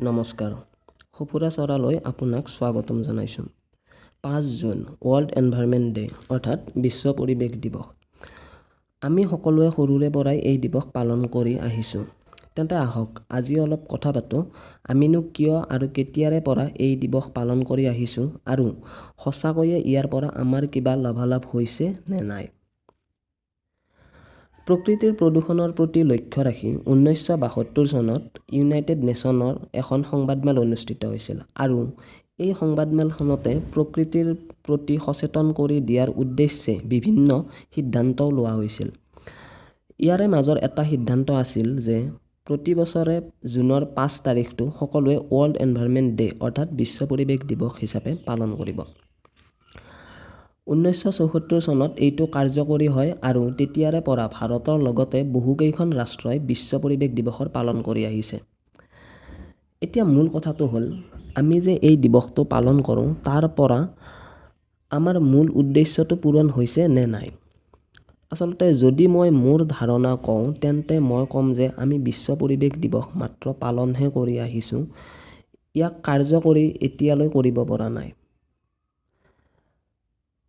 নমস্কাৰ সপুৰা চৰালৈ আপোনাক স্বাগতম জনাইছোঁ 5 জুন ৱৰ্ল্ড এনভাইৰনমেণ্ট ডে অৰ্থাৎ বিশ্ব পৰিৱেশ দিৱস আমি সকলোৱে সৰুৰে পৰাই এই দিৱস পালন কৰি আহিছোঁ তেন্তে আহক আজি অলপ কথা পাতোঁ আমিনো কিয় আৰু কেতিয়াৰে পৰা এই দিৱস পালন কৰি আহিছোঁ আৰু সঁচাকৈয়ে ইয়াৰ পৰা আমাৰ কিবা লাভালাভ হৈছে নে নাই প্ৰকৃতিৰ প্ৰদূষণৰ প্ৰতি লক্ষ্য ৰাখি 1972 চনত ইউনাইটেড নেশ্যনৰ এখন সংবাদমেল অনুষ্ঠিত হৈছিল আৰু এই সংবাদমেলখনতে প্ৰকৃতিৰ প্ৰতি সচেতন কৰি দিয়াৰ উদ্দেশ্যে বিভিন্ন সিদ্ধান্ত লোৱা হৈছিল ইয়াৰে মাজৰ এটা সিদ্ধান্ত আছিল যে প্ৰতি বছৰে জুনৰ 5 তাৰিখটো সকলোৱে ৱৰ্ল্ড এনভাইৰনমেণ্ট ডে অৰ্থাৎ বিশ্ব পৰিৱেশ দিৱস হিচাপে পালন কৰিব 1974 চনত এইটো কাৰ্যকৰী হয় আৰু তেতিয়াৰে পৰা ভাৰতৰ লগতে বহুকেইখন ৰাষ্ট্ৰই বিশ্ব পৰিৱেশ দিৱসৰ পালন কৰি আহিছে এতিয়া মূল কথাটো হ'ল আমি যে এই দিৱসটো পালন কৰোঁ তাৰ পৰা আমাৰ মূল উদ্দেশ্যটো পূৰণ হৈছে নে নাই আচলতে যদি মই মোৰ ধাৰণা কওঁ তেন্তে মই ক'ম যে আমি বিশ্ব পৰিৱেশ দিৱস মাত্ৰ পালনহে কৰি আহিছোঁ ইয়াক কাৰ্যকৰী এতিয়ালৈ কৰিব পৰা নাই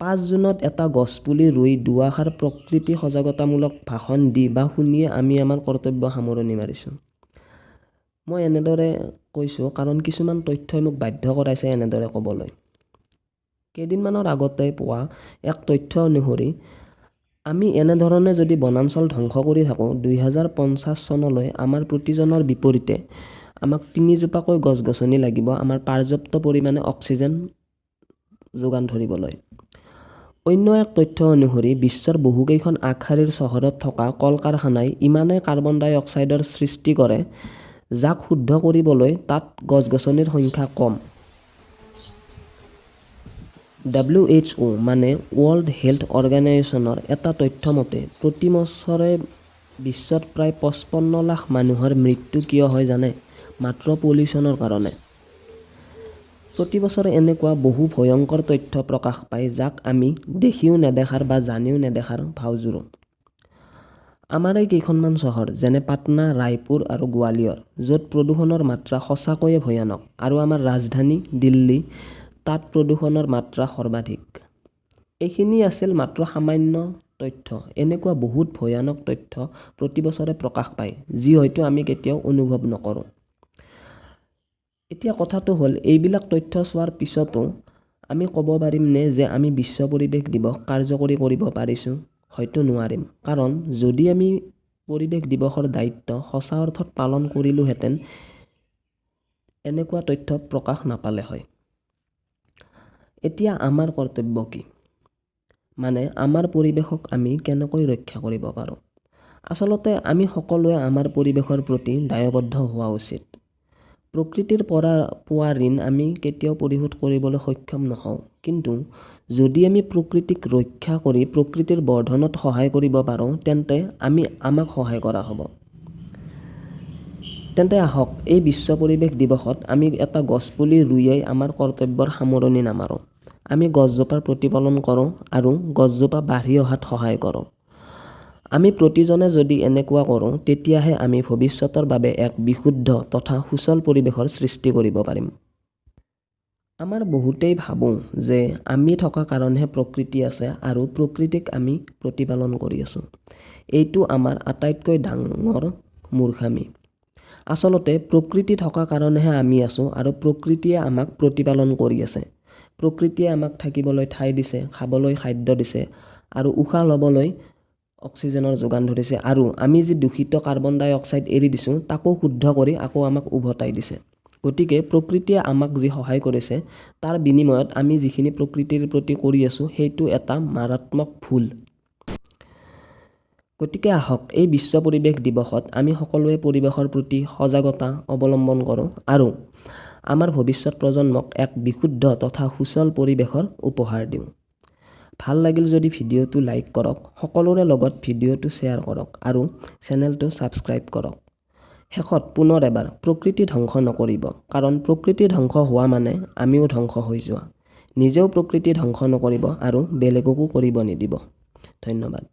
5 জুনত এটা গছপুলি ৰুই দুআষাৰ প্ৰকৃতি সজাগতামূলক ভাষণ দি বা শুনিয়ে আমি আমাৰ কৰ্তব্য সামৰণি মাৰিছোঁ মই এনেদৰে কৈছোঁ কাৰণ কিছুমান তথ্যই মোক বাধ্য কৰাইছে এনেদৰে ক'বলৈ কেইদিনমানৰ আগতে পোৱা এক তথ্য অনুসৰি আমি এনেধৰণে যদি বনাঞ্চল ধ্বংস কৰি থাকোঁ 2050 চনলৈ আমাৰ প্ৰতিজনৰ বিপৰীতে আমাক 3 জোপাকৈ গছ-গছনি লাগিব আমাৰ পৰ্যাপ্ত পৰিমাণে অক্সিজেন যোগান ধৰিবলৈ অন্য এক তথ্য অনুসৰি বিশ্বৰ বহুকেইখন আগশাৰীৰ চহৰত থকা কল-কাৰখানাই ইমানেই কাৰ্বন ডাই অক্সাইডৰ সৃষ্টি কৰে যাক শুদ্ধ কৰিবলৈ তাত গছ-গছনিৰ সংখ্যা কম WHO মানে ৱৰ্ল্ড হেল্থ অৰ্গেনাইজেশ্যনৰ এটা তথ্য মতে প্ৰতি বছৰে বিশ্বত প্ৰায় 55 লাখ মানুহৰ মৃত্যু কিয় হয় জানে মাত্ৰ পলিউশ্যনৰ কাৰণে প্ৰতি বছৰে এনেকুৱা বহু ভয়ংকৰ তথ্য প্ৰকাশ পায় যাক আমি দেখিও নেদেখাৰ বা জানিও নেদেখাৰ ভাও জুৰো আমাৰ এই কেইখনমান চহৰ যেনে পাটনা ৰায়পুৰ আৰু গোৱালিয়ৰ য'ত প্ৰদূষণৰ মাত্ৰা সঁচাকৈয়ে ভয়ানক আৰু আমাৰ ৰাজধানী দিল্লী তাত প্ৰদূষণৰ মাত্ৰা সৰ্বাধিক এইখিনি আছিল মাত্ৰ সামান্য তথ্য এনেকুৱা বহুত ভয়ানক তথ্য প্ৰতি বছৰে প্ৰকাশ পায় যি হয়তো আমি কেতিয়াও অনুভৱ নকৰোঁ এতিয়া কথাটো হ'ল এইবিলাক তথ্য চোৱাৰ পিছতো আমি ক'ব পাৰিমনে যে আমি বিশ্ব পৰিৱেশ দিৱস কাৰ্যকৰী কৰিব পাৰিছোঁ হয়তো নোৱাৰিম কাৰণ যদি আমি পৰিৱেশ দিৱসৰ দায়িত্ব সঁচা অৰ্থত পালন কৰিলোহেঁতেন এনেকুৱা তথ্য প্ৰকাশ নাপালে হয় এতিয়া আমাৰ কৰ্তব্য কি মানে আমাৰ পৰিৱেশক আমি কেনেকৈ ৰক্ষা কৰিব পাৰোঁ আচলতে আমি সকলোৱে আমাৰ পৰিৱেশৰ প্ৰতি দায়বদ্ধ হোৱা উচিত প্ৰকৃতিৰ পৰা পোৱা ঋণ আমি কেতিয়াও পৰিশোধ কৰিবলৈ সক্ষম নহওঁ কিন্তু যদি আমি প্ৰকৃতিক ৰক্ষা কৰি প্ৰকৃতিৰ বৰ্ধনত সহায় কৰিব পাৰোঁ তেন্তে আমাক সহায় কৰা হ'ব তেন্তে আহক এই বিশ্ব পৰিৱেশ দিৱসত আমি এটা গছপুলি ৰুইয়েই আমাৰ কৰ্তব্যৰ সামৰণি নামাৰোঁ আমি গছজোপাৰ প্ৰতিপালন কৰোঁ আৰু গছজোপা বাঢ়ি অহাত সহায় কৰোঁ আমি প্ৰতিজনে যদি এনেকুৱা কৰোঁ তেতিয়াহে আমি ভৱিষ্যতৰ বাবে এক বিশুদ্ধ তথা সুচল পৰিৱেশৰ সৃষ্টি কৰিব পাৰিম আমাৰ বহুতেই ভাবোঁ যে আমি থকা কাৰণেহে প্ৰকৃতি আছে আৰু প্ৰকৃতিক আমি প্ৰতিপালন কৰি আছোঁ এইটো আমাৰ আটাইতকৈ ডাঙৰ মূৰ্খামি আচলতে প্ৰকৃতি থকা কাৰণেহে আমি আছোঁ আৰু প্ৰকৃতিয়ে আমাক প্ৰতিপালন কৰি আছে প্ৰকৃতিয়ে আমাক থাকিবলৈ ঠাই দিছে খাবলৈ খাদ্য দিছে আৰু উশাহ ল'বলৈ অক্সিজেনৰ যোগান ধৰিছে আৰু আমি যি দূষিত কাৰ্বন ডাই অক্সাইড এৰি দিছোঁ তাকো শুদ্ধ কৰি আকৌ আমাক উভতাই দিছে গতিকে প্ৰকৃতিয়ে আমাক যি সহায় কৰিছে তাৰ বিনিময়ত আমি যিখিনি প্ৰকৃতিৰ প্ৰতি কৰি আছোঁ সেইটো এটা মাৰাত্মক ভুল গতিকে আহক এই বিশ্ব পৰিৱেশ দিৱসত আমি সকলোৱে পৰিৱেশৰ প্ৰতি সজাগতা অৱলম্বন কৰোঁ আৰু আমাৰ ভৱিষ্যত প্ৰজন্মক এক বিশুদ্ধ তথা সুচল পৰিৱেশৰ উপহাৰ দিওঁ ভাল লাগিল যদি ভিডিঅ'টো লাইক কৰক সকলোৰে লগত ভিডিঅ'টো শ্বেয়াৰ কৰক আৰু চেনেলটো ছাবস্ক্ৰাইব কৰক শেষত পুনৰ এবাৰ প্ৰকৃতি ধ্বংস নকৰিব কাৰণ প্ৰকৃতি ধ্বংস হোৱা মানে আমিও ধ্বংস হৈ যোৱা নিজেও প্ৰকৃতি ধ্বংস নকৰিব আৰু বেলেগকো কৰিব নিদিব ধন্যবাদ